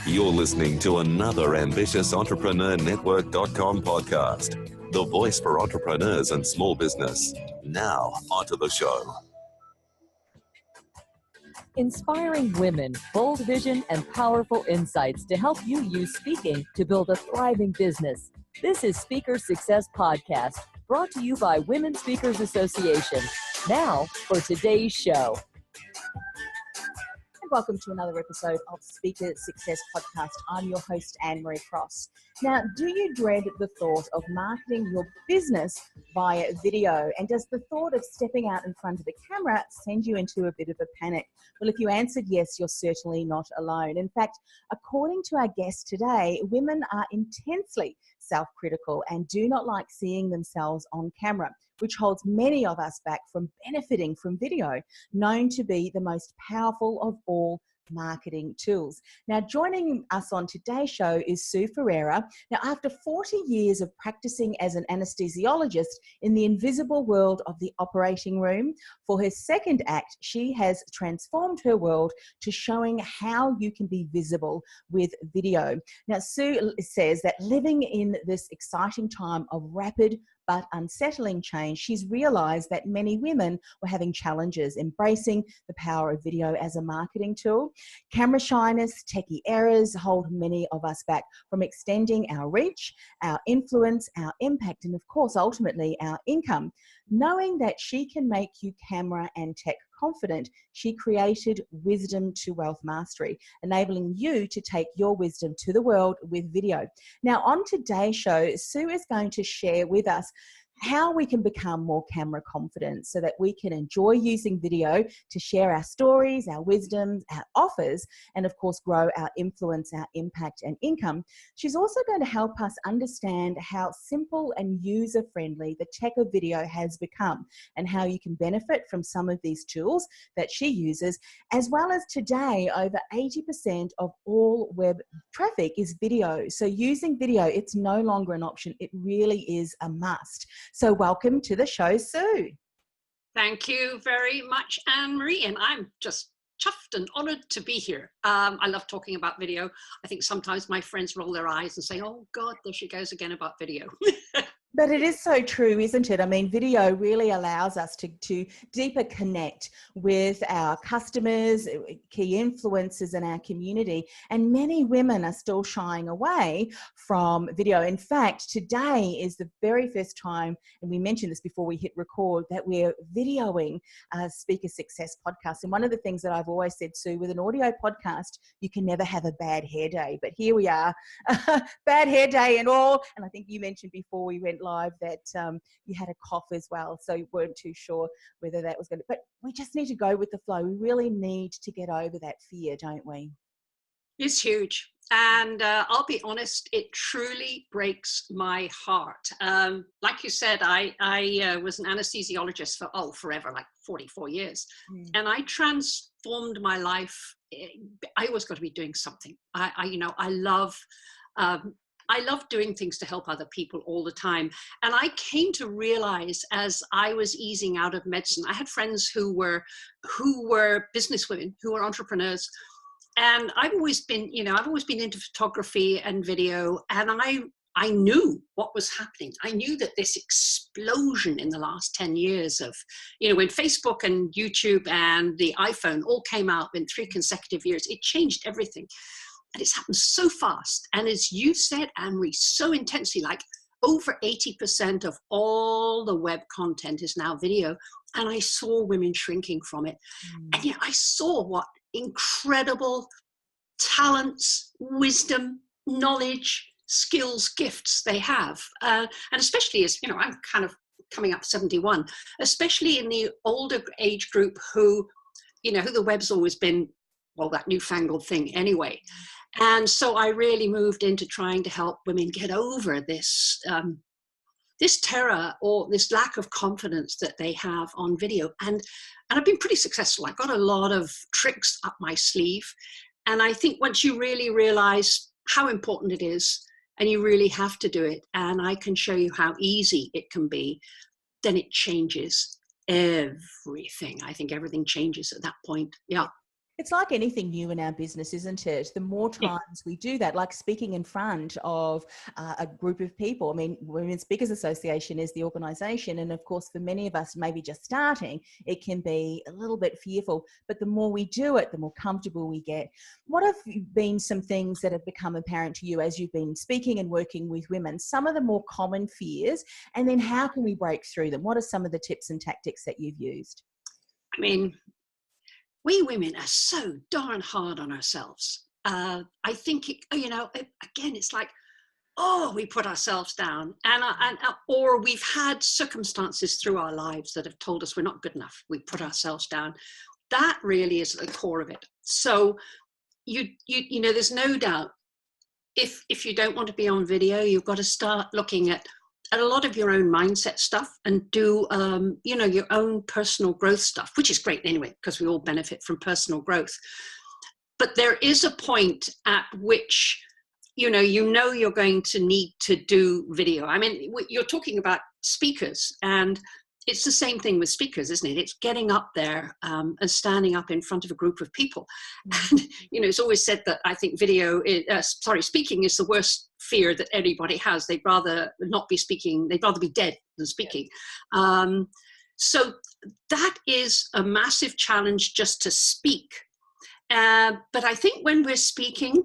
You're listening to another ambitious Entrepreneur Network.com podcast, the voice for entrepreneurs and small business. Now, onto the show. Inspiring women, bold vision, and powerful insights to help you use speaking to build a thriving business. This is Speaker Success Podcast, brought to you by Women Speakers Association. Now, for today's show. Welcome to another episode of Speaker Success Podcast. I'm your host, Anne-Marie Cross. Now, do you dread the thought of marketing your business via video? And does the thought of stepping out in front of the camera send you into a bit of a panic? Well, if you answered yes, you're certainly not alone. In fact, according to our guest today, women are intensely self-critical and do not like seeing themselves on camera, which holds many of us back from benefiting from video, known to be the most powerful of all marketing tools. Now, joining us on today's show is Sue Ferreira. Now, after 40 years of practicing as an anesthesiologist in the invisible world of the operating room, for her second act, she has transformed her world to showing how you can be visible with video. Now, Sue says that living in this exciting time of rapid but unsettling change, she's realized that many women were having challenges embracing the power of video as a marketing tool. Camera shyness, techy errors hold many of us back from extending our reach, our influence, our impact, and of course, ultimately, our income. Knowing that she can make you camera and tech confident, she created Wisdom to Wealth Mastery, enabling you to take your wisdom to the world with video. Now, on today's show, Sue is going to share with us how we can become more camera confident so that we can enjoy using video to share our stories, our wisdoms, our offers, and of course grow our influence, our impact and income. She's also going to help us understand how simple and user-friendly the tech of video has become and how you can benefit from some of these tools that she uses, as well as today over 80% of all web traffic is video. So using video, it's no longer an option. It really is a must. So welcome to the show, Sue. Thank you very much, Anne-Marie, and I'm just chuffed and honored to be here. I love talking about video. I think sometimes my friends roll their eyes and say, oh God, there she goes again about video. But it is so true, isn't it? I mean, video really allows us to deeper connect with our customers, key influencers in our community, and many women are still shying away from video. In fact, today is the very first time, and we mentioned this before we hit record, that we're videoing Speaker Success Podcast. And one of the things that I've always said, Sue, with an audio podcast, you can never have a bad hair day. But here we are, bad hair day and all. And I think you mentioned before we went live that you had a cough as well, so you weren't too sure whether that was going to, but we just need to go with the flow. We really need to get over that fear, don't we? It's huge. And I'll be honest, it truly breaks my heart. Like you said, I was an anesthesiologist for forever, like 44 years. And I transformed my life. I always got to be doing something. I love doing things to help other people all the time. And I came to realize as I was easing out of medicine, I had friends who were businesswomen, who were entrepreneurs. And I've always been into photography and video, and I knew what was happening. I knew that this explosion in the last 10 years of, when Facebook and YouTube and the iPhone all came out in 3 consecutive years, it changed everything. And it's happened so fast. And as you said, Anne-Marie, so intensely, like over 80% of all the web content is now video. And I saw women shrinking from it. And yet I saw what incredible talents, wisdom, knowledge, skills, gifts they have. And especially as, I'm kind of coming up 71, especially in the older age group who the web's always been, well, that newfangled thing anyway. And so I really moved into trying to help women get over this, this terror or this lack of confidence that they have on video. And I've been pretty successful. I've got a lot of tricks up my sleeve. And I think once you really realize how important it is, and you really have to do it, and I can show you how easy it can be, then it changes everything. I think everything changes at that point. Yeah. It's like anything new in our business, isn't it? The more times we do that, like speaking in front of a group of people. I mean, Women's Speakers Association is the organisation, and of course, for many of us, maybe just starting, it can be a little bit fearful. But the more we do it, the more comfortable we get. What have been some things that have become apparent to you as you've been speaking and working with women? Some of the more common fears, and then how can we break through them? What are some of the tips and tactics that you've used? I mean, we women are so darn hard on ourselves. I think, again, it's like, oh, we put ourselves down, or we've had circumstances through our lives that have told us we're not good enough. We put ourselves down. That really is at the core of it. So you know, there's no doubt if you don't want to be on video, you've got to start looking at a lot of your own mindset stuff and do, your own personal growth stuff, which is great anyway, because we all benefit from personal growth. But there is a point at which, you're going to need to do video. I mean, you're talking about speakers, and it's the same thing with speakers, isn't it? It's getting up there and standing up in front of a group of people. And, it's always said that I think speaking is the worst fear that anybody has. They'd rather not be speaking. They'd rather be dead than speaking. So that is a massive challenge just to speak. But I think when we're speaking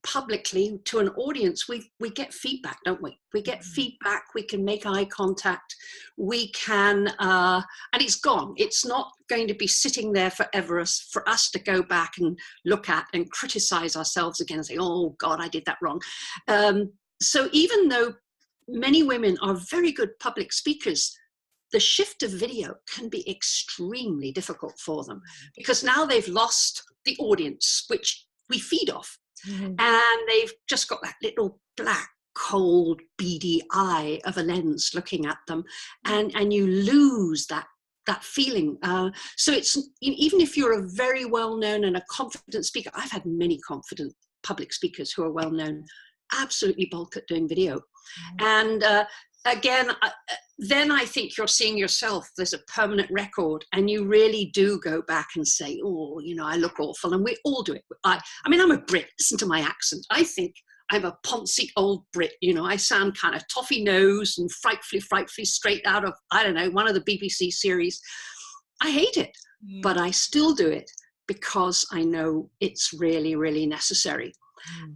publicly to an audience, we get feedback, don't we? We get feedback, we can make eye contact, we can, and it's gone. It's not going to be sitting there forever for us to go back and look at and criticize ourselves again and say, oh God, I did that wrong. So even though many women are very good public speakers, the shift of video can be extremely difficult for them, because now they've lost the audience, which we feed off. And they've just got that little black, cold, beady eye of a lens looking at them, and you lose that feeling. So it's, even if you're a very well-known and a confident speaker, I've had many confident public speakers who are well-known, absolutely balk at doing video. And again, then I think you're seeing yourself, there's a permanent record, and you really do go back and say, oh, I look awful. And we all do it. I mean, I'm a Brit. Listen to my accent. I think I'm a poncy old Brit. I sound kind of toffee nose and frightfully straight out of, I don't know, one of the BBC series. I hate it, but I still do it because I know it's really, really necessary.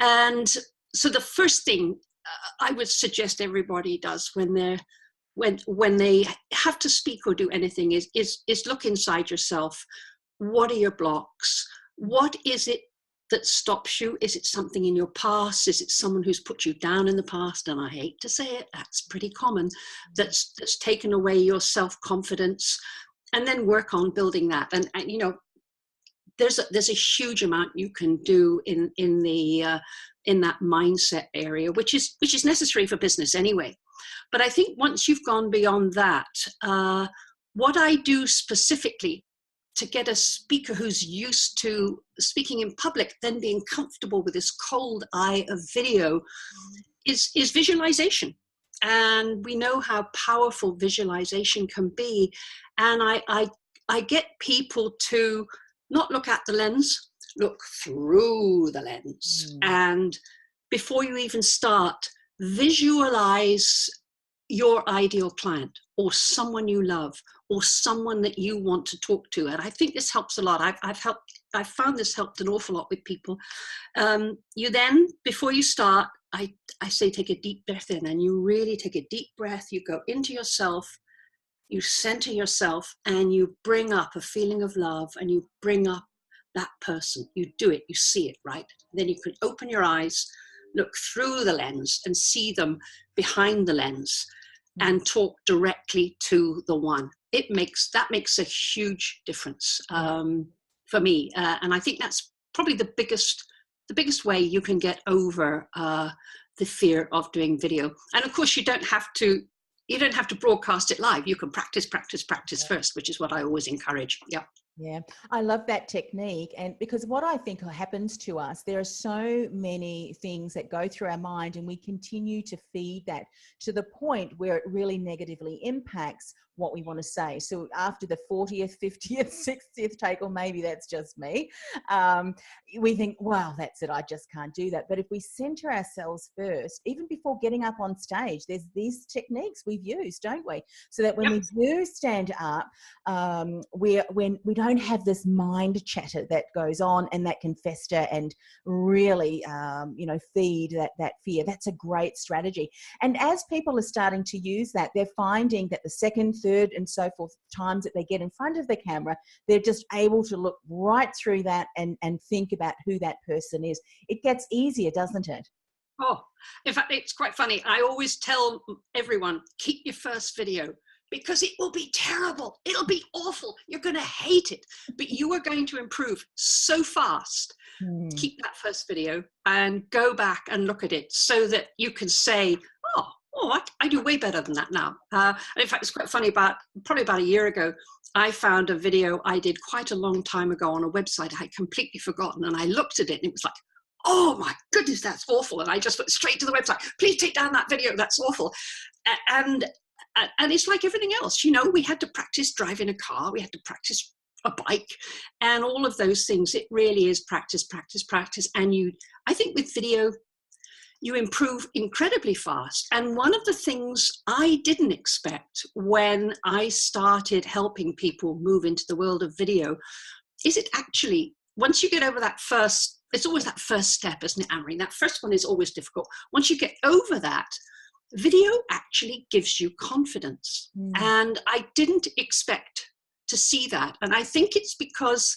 And so the first thing I would suggest everybody does when they have to speak or do anything is look inside yourself. What are your blocks? What is it that stops you? Is it something in your past? Is it someone who's put you down in the past? And I hate to say it, that's pretty common. That's taken away your self-confidence. And then work on building that. And there's a huge amount you can do in that mindset area, which is necessary for business anyway. But I think once you've gone beyond that, what I do specifically to get a speaker who's used to speaking in public, then being comfortable with this cold eye of video, is visualization. And we know how powerful visualization can be. And I get people to not look at the lens, look through the lens. And before you even start, visualize your ideal client or someone you love or someone that you want to talk to. And I think this helps a lot. I've found this helped an awful lot with people. You then, before you start, I say take a deep breath in, and you really take a deep breath. You go into yourself, you center yourself, and you bring up a feeling of love, and you bring up that person. You do it, you see it, right? Then you can open your eyes, look through the lens and see them behind the lens and talk directly to the one. That makes a huge difference for me. And I think that's probably the biggest way you can get over the fear of doing video. And of course, you don't have to broadcast it live. You can practice first, which is what I always encourage. Yeah. Yeah, I love that technique. And because what I think happens to us, there are so many things that go through our mind, and we continue to feed that to the point where it really negatively impacts what we want to say. So after the 40th, 50th, 60th take, or maybe that's just me, we think, wow, that's it, I just can't do that. But if we center ourselves first, even before getting up on stage, there's these techniques we've used, don't we? So that when we do stand up, when we don't have this mind chatter that goes on and that can fester and really, feed that fear. That's a great strategy. And as people are starting to use that, they're finding that the second, third, and so forth times that they get in front of the camera, they're just able to look right through that and think about who that person is. It gets easier, doesn't it? Oh, in fact, it's quite funny. I always tell everyone, keep your first video, because it will be terrible. It'll be awful. You're going to hate it, but you are going to improve so fast. Keep that first video and go back and look at it so that you can say, I do way better than that now. And in fact, it's quite funny, probably about a year ago, I found a video I did quite a long time ago on a website I had completely forgotten, and I looked at it and it was like, oh my goodness, that's awful. And I just went straight to the website, please take down that video, that's awful. And it's like everything else, we had to practice driving a car, we had to practice a bike, and all of those things. It really is practice, practice, practice. And I think with video, you improve incredibly fast. And one of the things I didn't expect when I started helping people move into the world of video is it actually, once you get over that first, it's always that first step, isn't it, Anne-Marie? That first one is always difficult. Once you get over that, video actually gives you confidence. And I didn't expect to see that. And I think it's because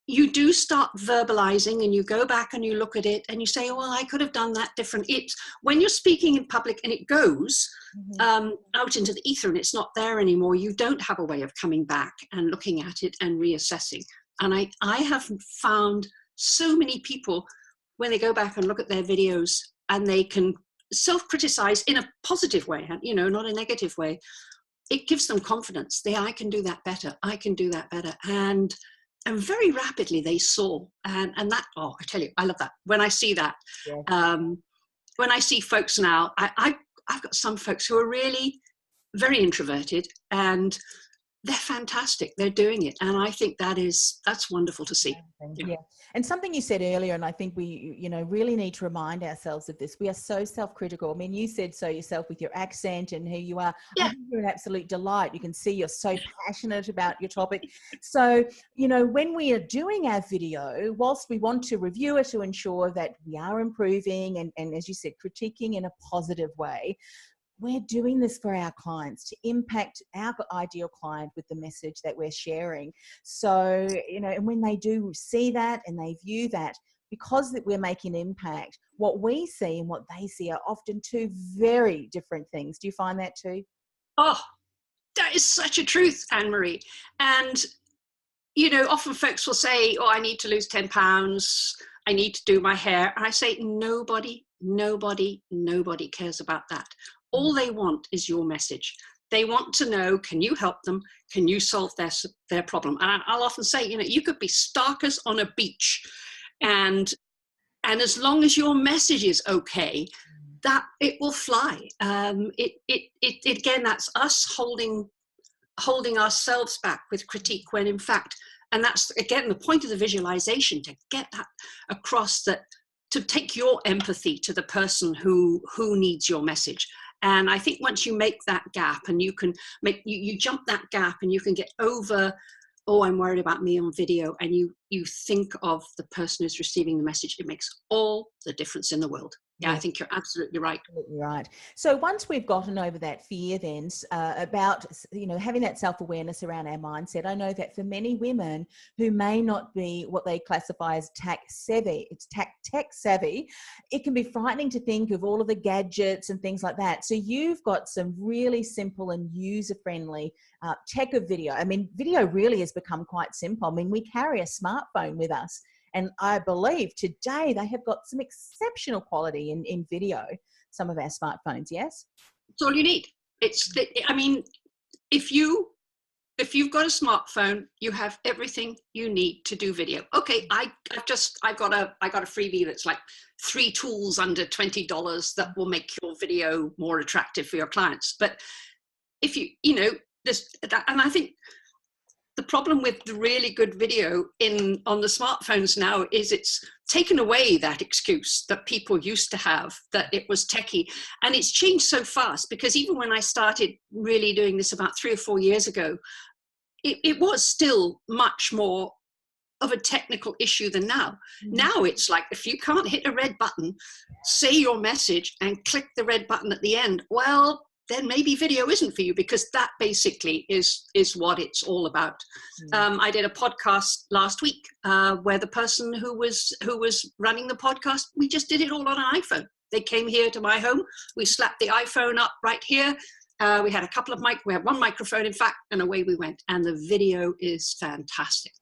you do start verbalizing and you go back and you look at it and you say, well, I could have done that different. It's when you're speaking in public and it goes out into the ether and it's not there anymore, you don't have a way of coming back and looking at it and reassessing. And I have found so many people, when they go back and look at their videos and they can self-criticize in a positive way, not a negative way, it gives them confidence. I can do that better. I can do that better. And very rapidly they soar. And that, I tell you, I love that. When I see that, when I see folks now, I've got some folks who are really very introverted and they're fantastic. They're doing it. And I think that's wonderful to see. Yeah. And something you said earlier, and I think we, really need to remind ourselves of this. We are so self-critical. I mean, you said so yourself with your accent and who you are. Yeah. I think you're an absolute delight. You can see you're so passionate about your topic. So, when we are doing our video, whilst we want to review it to ensure that we are improving and as you said, critiquing in a positive way, we're doing this for our clients to impact our ideal client with the message that we're sharing. So, and when they do see that and they view that, because that we're making impact, what we see and what they see are often two very different things. Do you find that too? Oh, that is such a truth, Anne-Marie. And, often folks will say, I need to lose 10 pounds. I need to do my hair. And I say, nobody cares about that. All they want is your message. They want to know, can you help them? Can you solve their problem? And I'll often say, you could be starkers on a beach and as long as your message is okay, that it will fly. Again, that's us holding ourselves back with critique when in fact, and that's again, the point of the visualization, to get that across, that to take your empathy to the person who needs your message. And I think once you make that gap and you can you jump that gap and you can get over, I'm worried about me on video, and you think of the person who's receiving the message, it makes all the difference in the world. Yeah, I think you're absolutely right. Absolutely right. So once we've gotten over that fear then about, having that self-awareness around our mindset, I know that for many women who may not be what they classify as tech savvy, it can be frightening to think of all of the gadgets and things like that. So you've got some really simple and user-friendly tech of video. I mean, video really has become quite simple. I mean, we carry a smartphone with us. And I believe today they have got some exceptional quality in video, some of our smartphones, yes? It's all you need. If you've got a smartphone, you have everything you need to do video. Okay, I got a freebie that's like 3 tools under $20 that will make your video more attractive for your clients. But if and I think the problem with the really good video on the smartphones now is it's taken away that excuse that people used to have, that it was techie. And it's changed so fast, because even when I started really doing this about 3 or 4 years ago, it was still much more of a technical issue than now. Now it's like, if you can't hit a red button, say your message and click the red button at the end, well, then maybe video isn't for you, because that basically is what it's all about. I did a podcast last week where the person who was running the podcast, we just did it all on an iPhone. They came here to my home, we slapped the iPhone up right here. We had we had one microphone, in fact, and away we went. And the video is fantastic.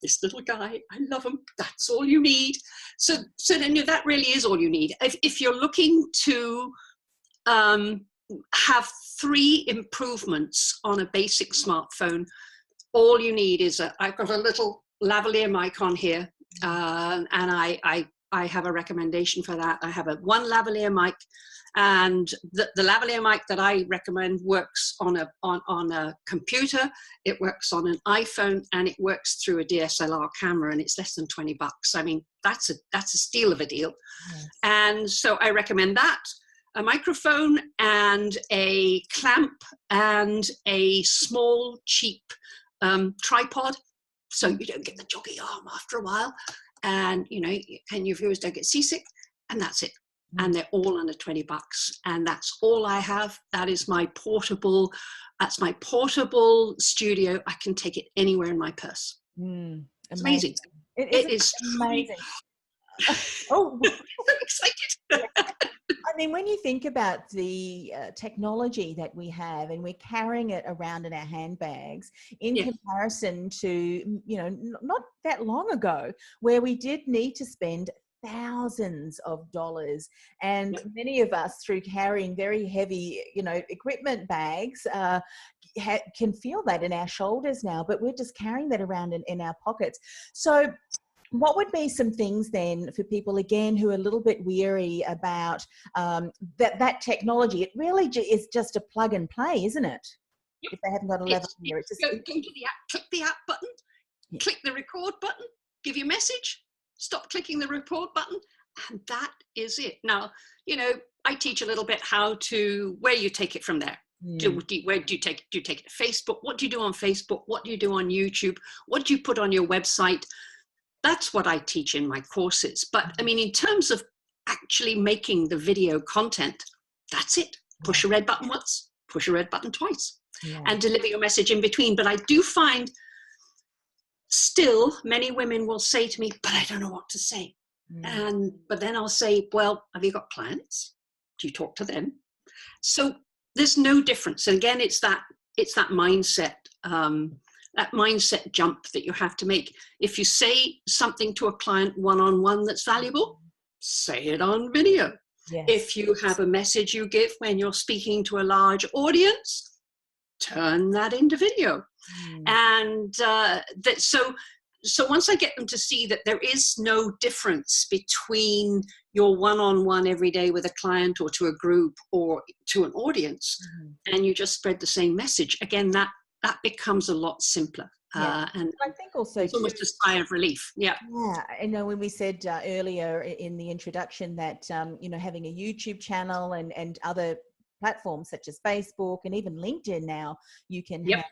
This little guy, I love him. That's all you need. So then that really is all you need. If you're looking to have 3 improvements on a basic smartphone, all you need is I've got a little lavalier mic on here, and I have a recommendation for that. I have one lavalier mic, and the lavalier mic that I recommend works on a computer, it works on an iPhone, and it works through a DSLR camera, and it's less than $20. I mean, that's a steal of a deal. Yes. And so I recommend that. A microphone and a clamp and a small, cheap tripod, so you don't get the joggy arm after a while, and and your viewers don't get seasick, and that's it. And they're all under $20, and that's all I have. That is my portable. That's my portable studio. I can take it anywhere in my purse. It's amazing. It is amazing. Oh, I'm so excited. I mean, when you think about the technology that we have, and we're carrying it around in our handbags, in comparison to, not that long ago, where we did need to spend thousands of dollars, and many of us, through carrying very heavy, equipment bags, can feel that in our shoulders now, but we're just carrying that around in our pockets. So what would be some things then for people, again, who are a little bit weary about that technology? It really is just a plug and play, isn't it? If they haven't got a level here, it's just go to the app, click the app button, click the record button, give your message, stop clicking the record button, and that is it. Now, I teach a little bit where you take it from there. Where do you take it? Do you take it to Facebook? What do you do on Facebook? What do you do on YouTube? What do you put on your website? That's what I teach in my courses. But I mean, in terms of actually making the video content, that's it. Push a red button once, push a red button twice, and deliver your message in between. But I do find still many women will say to me, but I don't know what to say. But then I'll say, well, have you got clients? Do you talk to them? So there's no difference. And again, it's that mindset, that mindset jump that you have to make. If you say something to a client one-on-one that's valuable, say it on video. Yes. If you have a message you give when you're speaking to a large audience, turn that into video. And so once I get them to see that there is no difference between your one-on-one every day with a client, or to a group, or to an audience, and you just spread the same message, again, that becomes a lot simpler. And I think also it's almost a sigh of relief. Yeah. I know when we said earlier in the introduction that, having a YouTube channel and other platforms such as Facebook and even LinkedIn now, you can have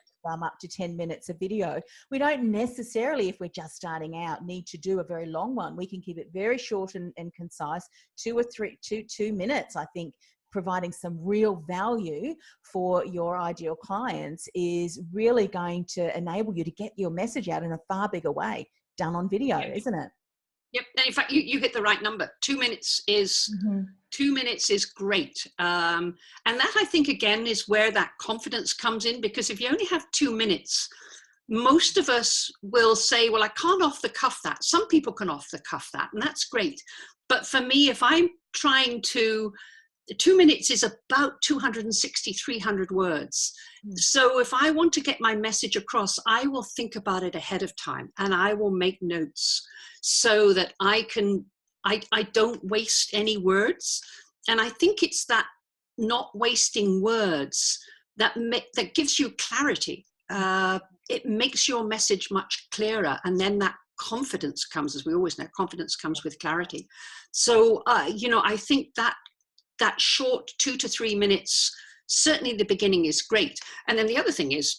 up to 10 minutes of video. We don't necessarily, if we're just starting out, need to do a very long one. We can keep it very short and concise, 2 minutes, I think. Providing some real value for your ideal clients is really going to enable you to get your message out in a far bigger way, done on video, isn't it? Yep. And in fact, you hit the right number. 2 minutes is 2 minutes is great. And that, I think, again, is where that confidence comes in, because if you only have 2 minutes, most of us will say, well, I can't off the cuff that. Some people can off the cuff that, and that's great. But for me, if I'm trying to, 2 minutes is about 260, 300 words. So if I want to get my message across, I will think about it ahead of time, and I will make notes so that I don't waste any words. And I think it's that not wasting words that gives you clarity. It makes your message much clearer, and then that confidence comes, as we always know, confidence comes with clarity. So, I think that short 2 to 3 minutes, certainly the beginning, is great. And then the other thing is,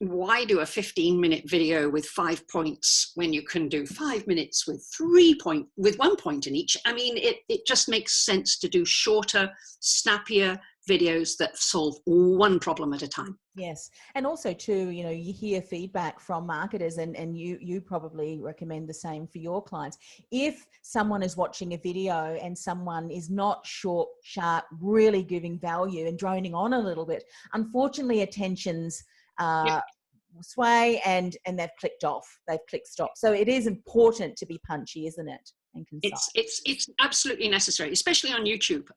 why do a 15-minute video with 5 points when you can do 5 minutes with 1 point in each? I mean, it just makes sense to do shorter, snappier videos that solve one problem at a time. Yes. And also too, you hear feedback from marketers, and you probably recommend the same for your clients. If someone is watching a video and someone is not short, sharp, really giving value and droning on a little bit, unfortunately attention's sway and they've clicked off, they've clicked stop. So it is important to be punchy, isn't it? And concise. It's absolutely necessary, especially on YouTube.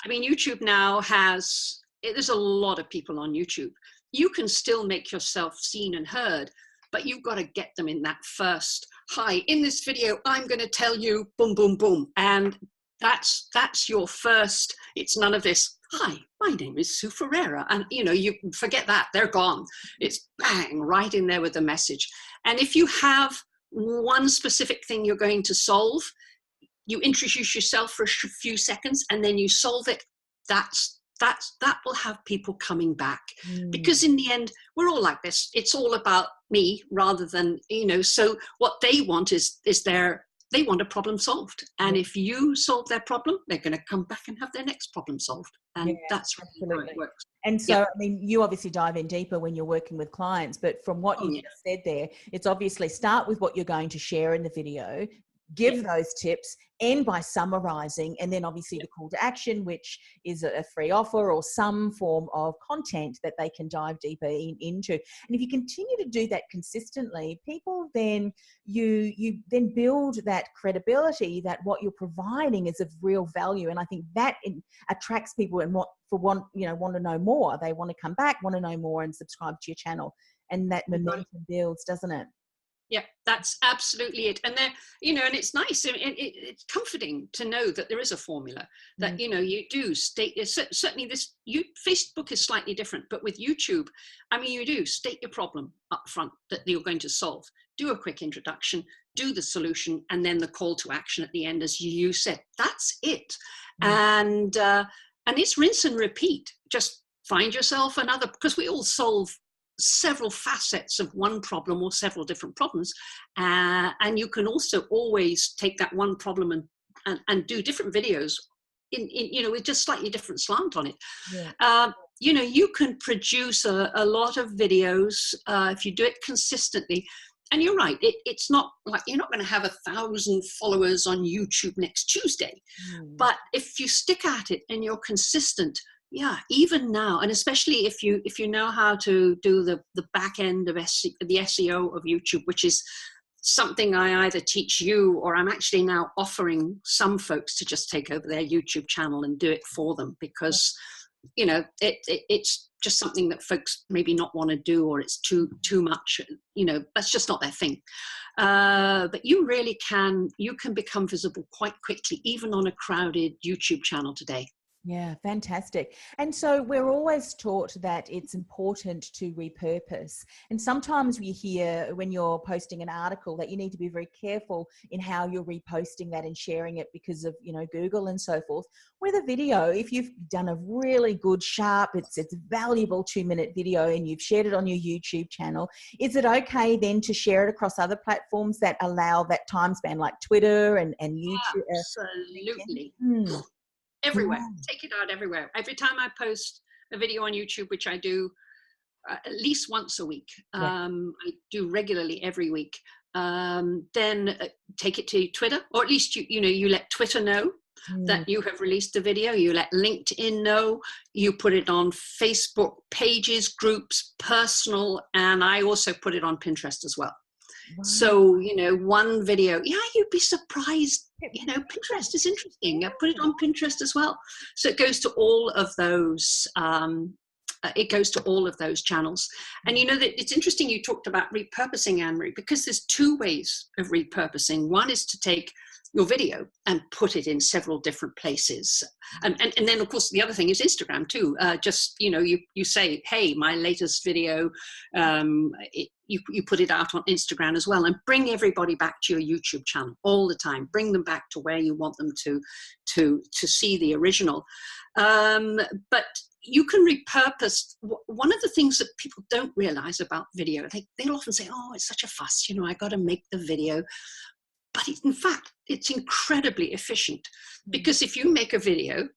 YouTube now there's a lot of people on YouTube. You can still make yourself seen and heard, but you've got to get them in that first, hi, in this video, I'm going to tell you, boom, boom, boom. And that's your first. It's none of this, hi, my name is Sue Ferreira. And, you forget that, they're gone. It's bang, right in there with the message. And if you have one specific thing you're going to solve, you introduce yourself for a few seconds and then you solve it, that will have people coming back. Because in the end, we're all like this. It's all about me rather than, so what they want they want a problem solved. And if you solve their problem, they're going to come back and have their next problem solved. And that's really how it works. And so, you obviously dive in deeper when you're working with clients, but from what you just said there, it's obviously start with what you're going to share in the video, give those tips, end by summarizing, and then obviously the call to action, which is a free offer or some form of content that they can dive deeper into. And if you continue to do that consistently, people then, you then build that credibility that what you're providing is of real value. And I think that attracts people and want to know more. They want to come back, want to know more, and subscribe to your channel. And that momentum builds, doesn't it? Yeah, that's absolutely it. And then, and it's nice. It's comforting to know that there is a formula that, you do state, certainly Facebook is slightly different, but with YouTube, you do state your problem up front that you're going to solve, do a quick introduction, do the solution, and then the call to action at the end, as you said. That's it. And it's rinse and repeat. Just find yourself another, because we all solve several facets of one problem or several different problems, and you can also always take that one problem and do different videos with just slightly different slant on it. You can produce a lot of videos if you do it consistently. And you're right, it's not like you're not going to have 1,000 followers on YouTube next Tuesday, but if you stick at it and you're consistent, even now, and especially if you know how to do the back end of the SEO of YouTube, which is something I either teach you or I'm actually now offering some folks to just take over their YouTube channel and do it for them, because it's just something that folks maybe not want to do, or it's too much. That's just not their thing. But you really can become visible quite quickly, even on a crowded YouTube channel today. Yeah, fantastic. And so we're always taught that it's important to repurpose. And sometimes we hear when you're posting an article that you need to be very careful in how you're reposting that and sharing it because of, Google and so forth. With a video, if you've done a really good, sharp, it's valuable 2-minute video and you've shared it on your YouTube channel, is it okay then to share it across other platforms that allow that time span, like Twitter and YouTube? Absolutely. Everywhere. Take it out everywhere. Every time I post a video on YouTube, which I do at least once a week, I do regularly every week, then take it to Twitter, or at least you let Twitter know that you have released a video. You let LinkedIn know. You put it on Facebook pages, groups, personal, and I also put it on Pinterest as well. Wow. So, one video, you'd be surprised. Pinterest is interesting. I put it on Pinterest as well. So it goes to all of those. Channels. And that it's interesting you talked about repurposing, Anne-Marie, because there's two ways of repurposing. One is to take your video and put it in several different places. And then, of course, the other thing is Instagram too. Just, you say, hey, my latest video, you put it out on Instagram as well, and bring everybody back to your YouTube channel all the time. Bring them back to where you want them to see the original. But you can repurpose. One of the things that people don't realize about video, they'll often say, oh, it's such a fuss, I got to make the video. But in fact, it's incredibly efficient, because if you make a video,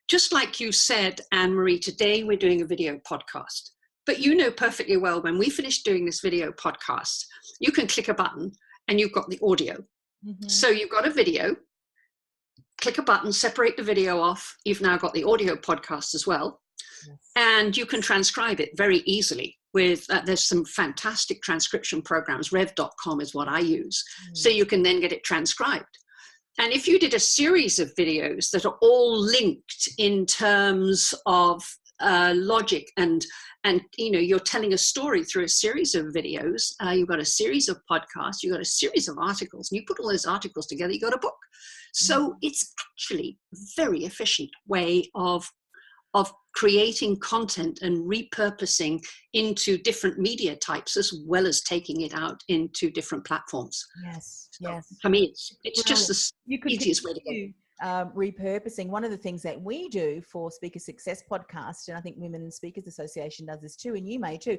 just like you said, Anne-Marie, today we're doing a video podcast, but you know perfectly well when we finish doing this video podcast, you can click a button and you've got the audio. Mm-hmm. So you've got a video, click a button, separate the video off. You've now got the audio podcast as well. Yes. And you can transcribe it very easily with, there's some fantastic transcription programs. Rev.com is what I use. So you can then get it transcribed. And if you did a series of videos that are all linked in terms of logic and you're telling a story through a series of videos, you've got a series of podcasts, you've got a series of articles, and you put all those articles together, you got a book. So it's actually a very efficient way of creating content and repurposing into different media types, as well as taking it out into different platforms. Yes, so, yes. I mean, it's just the easiest way to go. Repurposing. One of the things that we do for Speaker Success Podcast, and I think Women Speakers Association does this too, and you may too,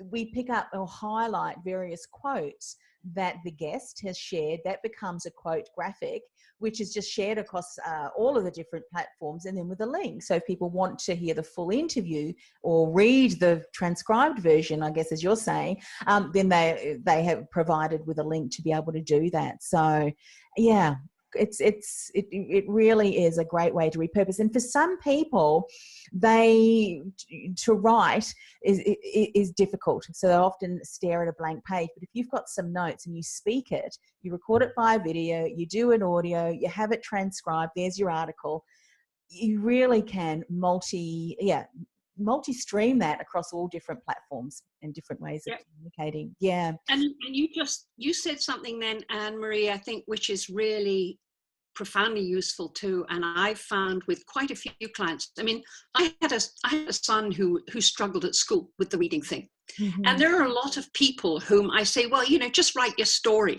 we pick up or highlight various quotes that the guest has shared. That becomes a quote graphic, which is just shared across all of the different platforms, and then with a link. So if people want to hear the full interview or read the transcribed version, I guess, as you're saying, then they have provided with a link to be able to do that. So yeah, it really is a great way to repurpose. And for some people, to write is difficult, so they often stare at a blank page. But if you've got some notes and you speak it, you record it via video, you do an audio, you have it transcribed, there's your article, you really can multi-stream that across all different platforms and different ways of communicating. Yeah. And you said something then, Anne-Marie, I think, which is really profoundly useful too. And I've found with quite a few clients, I mean, I had a son who struggled at school with the reading thing. Mm-hmm. And there are a lot of people whom I say, well, just write your story.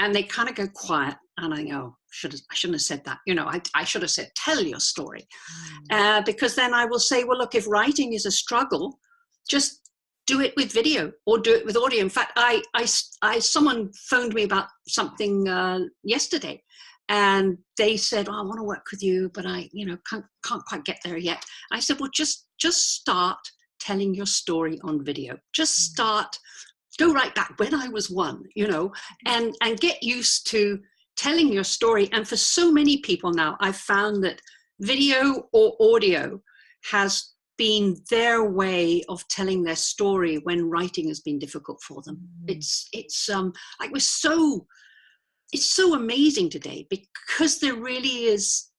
And they kind of go quiet. And I go, I shouldn't have said that. I should have said, tell your story. Because then I will say, well, look, if writing is a struggle, just do it with video or do it with audio. In fact, someone phoned me about something yesterday, and they said, I want to work with you, but I, can't quite get there yet. I said, well, just start telling your story on video. Just start, go right back when I was 1, and get used to telling your story. And for so many people now, I've found that video or audio has been their way of telling their story when writing has been difficult for them. It's so amazing today, because there really is,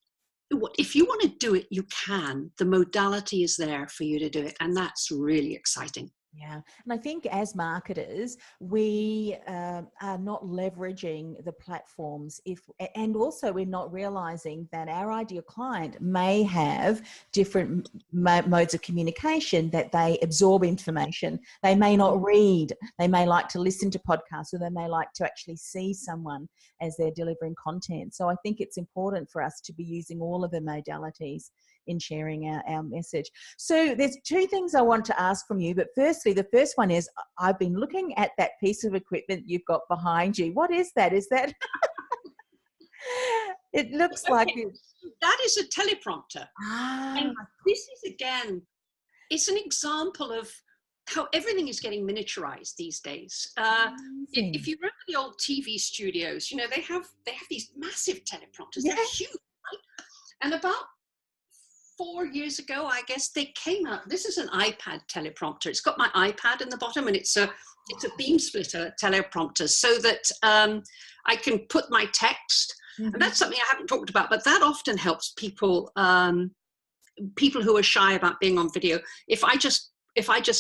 if you want to do it, you can. The modality is there for you to do it, and that's really exciting. Yeah. And I think as marketers, we are not leveraging the platforms and also we're not realizing that our ideal client may have different modes of communication, that they absorb information. They may not read. They may like to listen to podcasts, or they may like to actually see someone as they're delivering content. So I think it's important for us to be using all of the modalities in sharing our message. So there's 2 things I want to ask from you, but firstly, the first one is, I've been looking at that piece of equipment you've got behind you. What is that? Is that it looks like it. That is a teleprompter. And this is, again, it's an example of how everything is getting miniaturized these days. If you remember the old TV studios, they have these massive teleprompters. They're huge, right? And about 4 years ago, I guess, they came out. This is an iPad teleprompter. It's got my iPad in the bottom, and it's a beam splitter teleprompter, so that I can put my text. Mm-hmm. And that's something I haven't talked about, but that often helps people who are shy about being on video. If I just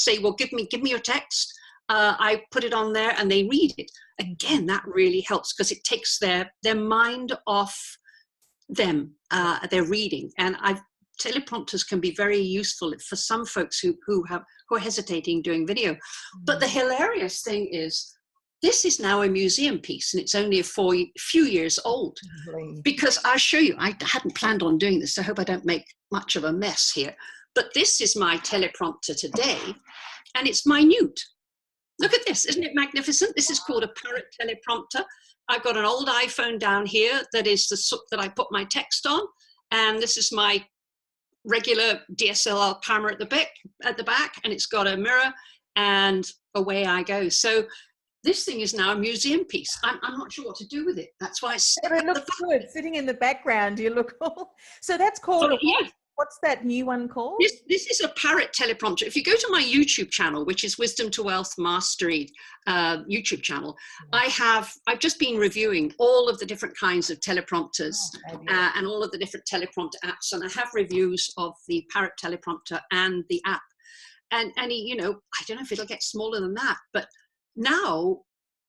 say, well, give me your text, I put it on there and they read it. again, that really helps because it takes their mind off them, their reading. And teleprompters can be very useful for some folks who are hesitating doing video. But the hilarious thing is, this is now a museum piece, and it's only a few years old. Because I'll show you, I hadn't planned on doing this, so I hope I don't make much of a mess here. But this is my teleprompter today, and it's minute. Look at this, isn't it magnificent? This is called a Parrot teleprompter. I've got an old iPhone down here that is that I put my text on, and this is my regular DSLR camera at the back, and it's got a mirror, and away I go. So this thing is now a museum piece. I'm not sure what to do with it. That's why it's it looks good sitting in the background. You look cool. So that's called what's that new one called? This is a Parrot teleprompter. If you go to my YouTube channel, which is Wisdom to Wealth Mastery YouTube channel, I've just been reviewing all of the different kinds of teleprompters and all of the different teleprompter apps, and I have reviews of the Parrot teleprompter and the app. And you know, I don't know if it'll get smaller than that, but now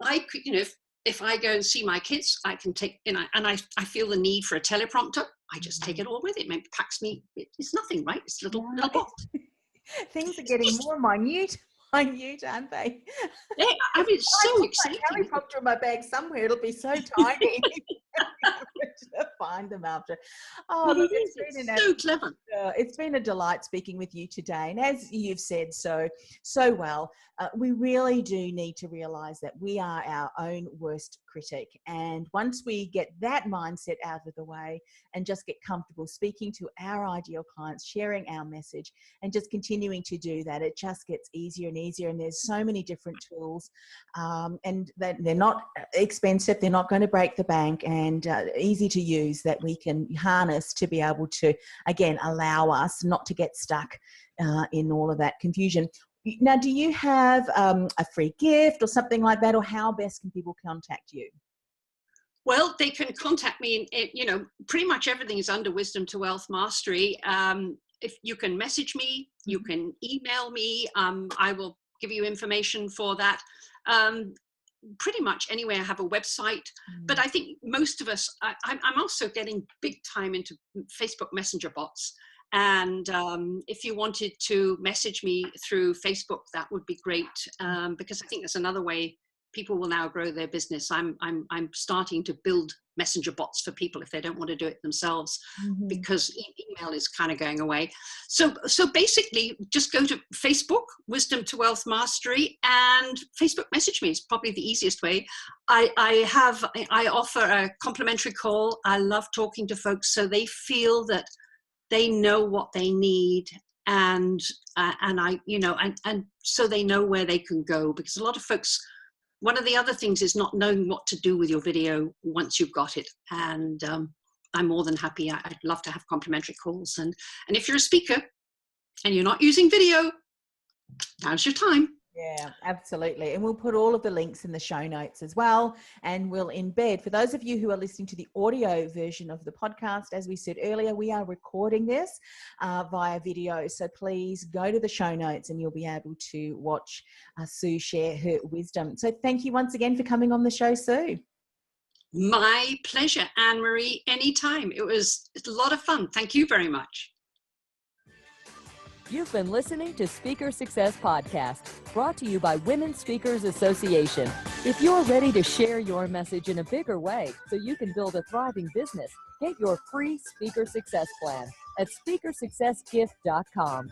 I could, you know, if I go and see my kids, I can take, you know, and I feel the need for a teleprompter, I just take it all with it. Maybe it packs me, it's nothing, right? It's a little box. Things are getting more minute, aren't they? Yeah, I mean, it's so exciting. I have a teleprompter in my bag somewhere. It'll be so tiny. To find them after. Oh, look, it's so clever. It's been a delight speaking with you today. And as you've said so well, we really do need to realise that we are our own worst critic. And once we get that mindset out of the way and just get comfortable speaking to our ideal clients, sharing our message, and just continuing to do that, it just gets easier and easier. And there's so many different tools, and they're not expensive. They're not going to break the bank, and easy to use, that we can harness to be able to, again, allow us not to get stuck in all of that confusion. Now, do you have a free gift or something like that, or how best can people contact you? Well, they can contact me, you know, pretty much everything is under Wisdom to Wealth Mastery. If you can message me, you can email me, I will give you information for that. Pretty much anyway. I have a website, but I think most of us, I'm also getting big time into Facebook Messenger bots. And if you wanted to message me through Facebook, that would be great, because I think that's another way people will now grow their business. I'm starting to build messenger bots for people if they don't want to do it themselves, because email is kind of going away. So basically, just go to Facebook, Wisdom to Wealth Mastery, and Facebook message me. It's probably the easiest way. I offer a complimentary call. I love talking to folks so they feel that they know what they need, and I, you know, and so they know where they can go, because a lot of folks, one of the other things is not knowing what to do with your video once you've got it. And I'm more than happy. I'd love to have complimentary calls. And if you're a speaker and you're not using video, now's your time. Yeah, absolutely. And we'll put all of the links in the show notes as well. And we'll embed, for those of you who are listening to the audio version of the podcast, as we said earlier, we are recording this via video. So please go to the show notes and you'll be able to watch Sue share her wisdom. So thank you once again for coming on the show, Sue. My pleasure, Anne-Marie, anytime. It was a lot of fun. Thank you very much. You've been listening to Speaker Success Podcast, brought to you by Women Speakers Association. If you're ready to share your message in a bigger way so you can build a thriving business, get your free Speaker Success Plan at speakersuccessgift.com.